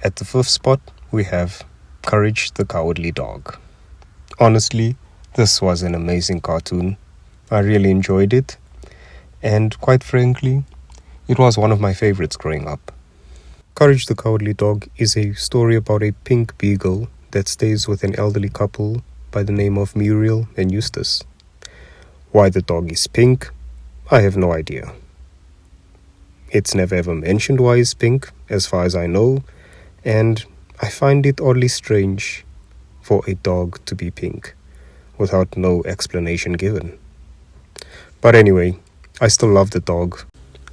At the 5th spot, we have Courage the Cowardly Dog. Honestly, this was an amazing cartoon. I really enjoyed it, and quite frankly, it was one of my favorites growing up. Courage the Cowardly Dog is a story about a pink beagle that stays with an elderly couple by the name of Muriel and Eustace. Why the dog is pink, I have no idea. It's never ever mentioned why it's pink, as far as I know, and I find it oddly strange for a dog to be pink, without no explanation given. But anyway, I still love the dog,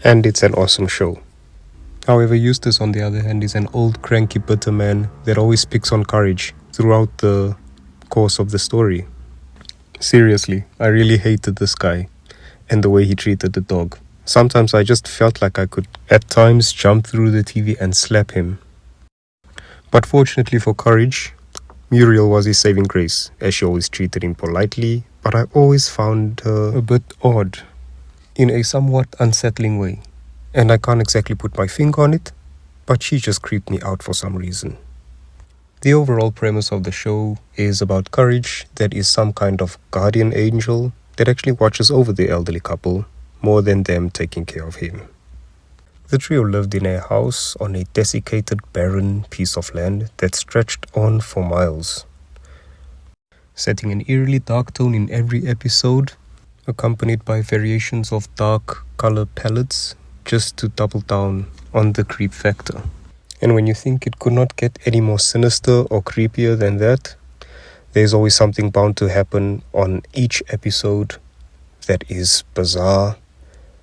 and it's an awesome show. However, Eustace, on the other hand, is an old cranky bitter man that always picks on Courage throughout the course of the story. Seriously, I really hated this guy and the way he treated the dog. Sometimes I just felt like I could at times jump through the TV and slap him. But fortunately for Courage, Muriel was his saving grace, as she always treated him politely, but I always found her a bit odd, in a somewhat unsettling way. And I can't exactly put my finger on it, but she just creeped me out for some reason. The overall premise of the show is about Courage that is some kind of guardian angel that actually watches over the elderly couple more than them taking care of him. The trio lived in a house on a desiccated, barren piece of land that stretched on for miles, setting an eerily dark tone in every episode, accompanied by variations of dark color palettes just to double down on the creep factor. And when you think it could not get any more sinister or creepier than that, there's always something bound to happen on each episode that is bizarre,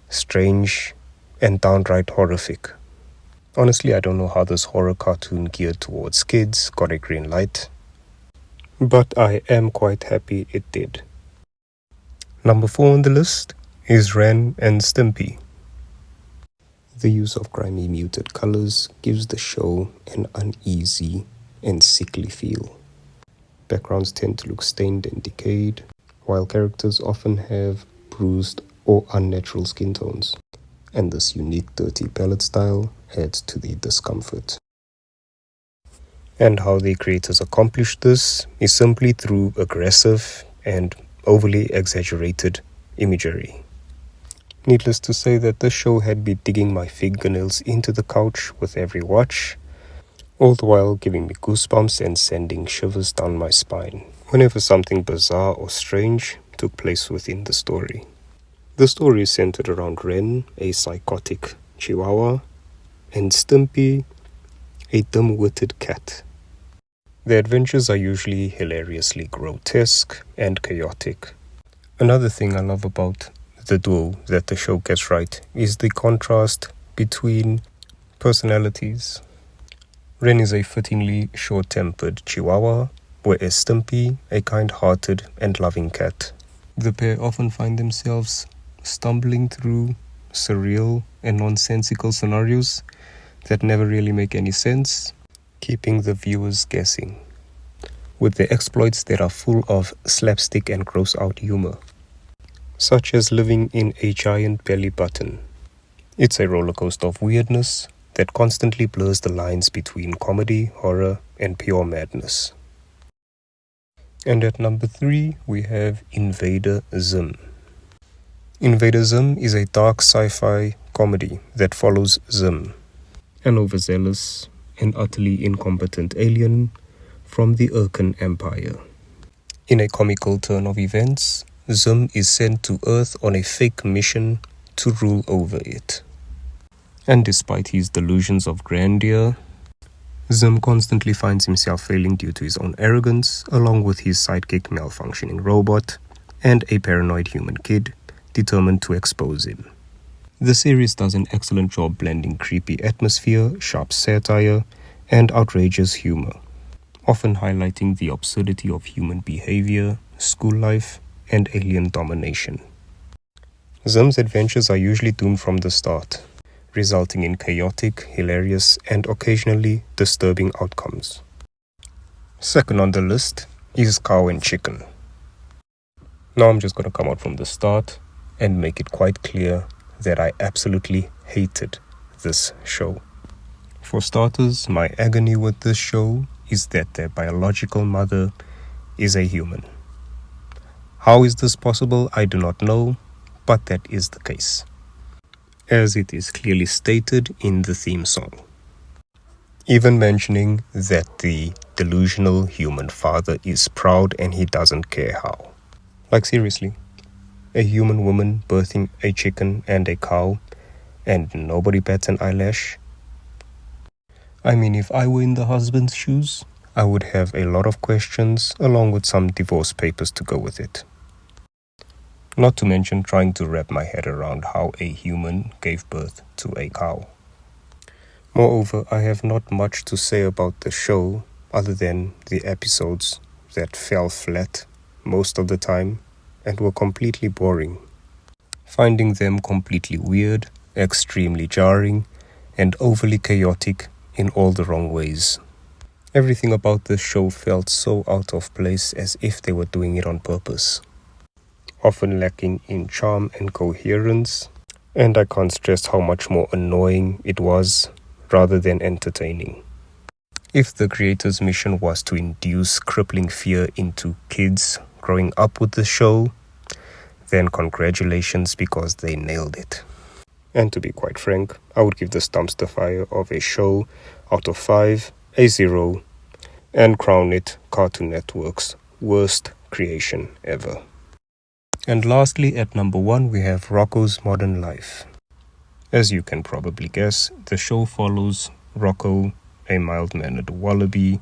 strange, and downright horrific. Honestly, I don't know how this horror cartoon geared towards kids got a green light, but I am quite happy it did. Number 4 on the list is Ren and Stimpy. The use of grimy muted colors gives the show an uneasy and sickly feel. Backgrounds tend to look stained and decayed, while characters often have bruised or unnatural skin tones, and this unique dirty palette style adds to the discomfort. And how the creators accomplished this is simply through aggressive and overly exaggerated imagery. Needless to say that this show had me digging my fingernails into the couch with every watch, all the while giving me goosebumps and sending shivers down my spine whenever something bizarre or strange took place within the story. The story is centered around Ren, a psychotic chihuahua, and Stimpy, a dim-witted cat. Their adventures are usually hilariously grotesque and chaotic. Another thing I love about the duo that the show gets right is the contrast between personalities. Ren is a fittingly short-tempered chihuahua, whereas Stimpy a kind-hearted and loving cat. The pair often find themselves stumbling through surreal and nonsensical scenarios that never really make any sense, keeping the viewers guessing, with their exploits that are full of slapstick and gross-out humor, such as living in a giant belly button. It's a roller coaster of weirdness that constantly blurs the lines between comedy, horror, and pure madness. And at number 3, we have Invader Zim. Invader Zim is a dark sci-fi comedy that follows Zim, an overzealous and utterly incompetent alien from the Urkan Empire. In a comical turn of events, Zim is sent to Earth on a fake mission to rule over it. And despite his delusions of grandeur, Zim constantly finds himself failing due to his own arrogance, along with his sidekick malfunctioning robot and a paranoid human kid determined to expose him. The series does an excellent job blending creepy atmosphere, sharp satire, and outrageous humor, often highlighting the absurdity of human behavior, school life, and alien domination. Zim's adventures are usually doomed from the start, resulting in chaotic, hilarious, and occasionally disturbing outcomes. Second on the list is Cow and Chicken. Now I'm just going to come out from the start and make it quite clear that I absolutely hated this show. For starters, my agony with this show is that their biological mother is a human. How is this possible? I do not know, but that is the case, as it is clearly stated in the theme song. Even mentioning that the delusional human father is proud and he doesn't care how. Like seriously, a human woman birthing a chicken and a cow and nobody bats an eyelash? I mean, if I were in the husband's shoes, I would have a lot of questions along with some divorce papers to go with it. Not to mention trying to wrap my head around how a human gave birth to a cow. Moreover, I have not much to say about the show other than the episodes that fell flat most of the time and were completely boring. Finding them completely weird, extremely jarring, and overly chaotic in all the wrong ways. Everything about this show felt so out of place, as if they were doing it on purpose. Often lacking in charm and coherence, and I can't stress how much more annoying it was rather than entertaining. If the creator's mission was to induce crippling fear into kids growing up with the show, then congratulations, because they nailed it. And to be quite frank, I would give this dumpster fire of a show out of 5 a 0 and crown it Cartoon Network's worst creation ever. And lastly, at number 1, we have Rocko's Modern Life. As you can probably guess, the show follows Rocko, a mild-mannered wallaby,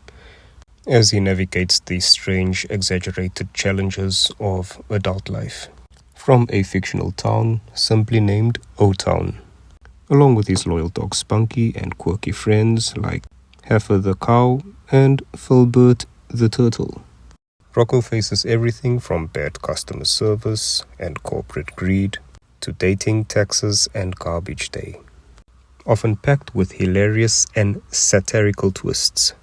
as he navigates the strange, exaggerated challenges of adult life from a fictional town simply named O-Town, along with his loyal dog Spunky and quirky friends like Heifer the cow and Filbert the turtle. Rocko faces everything from bad customer service and corporate greed to dating, taxes, and garbage day, often packed with hilarious and satirical twists.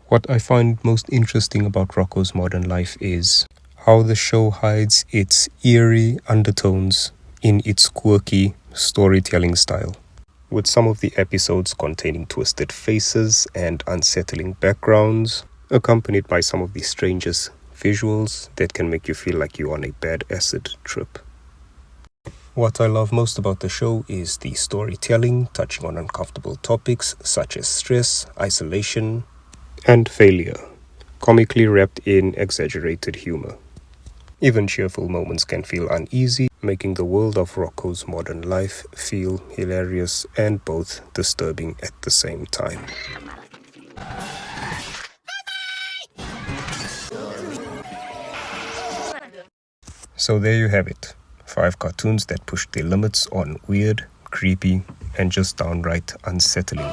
What I find most interesting about Rocko's Modern Life is how the show hides its eerie undertones in its quirky storytelling style, with some of the episodes containing twisted faces and unsettling backgrounds, accompanied by some of the strangest visuals that can make you feel like you're on a bad acid trip. What I love most about the show is the storytelling, touching on uncomfortable topics such as stress, isolation, and failure, comically wrapped in exaggerated humor. Even cheerful moments can feel uneasy, making the world of Rocko's Modern Life feel hilarious and both disturbing at the same time. So there you have it. 5 cartoons that push their limits on weird, creepy, and just downright unsettling.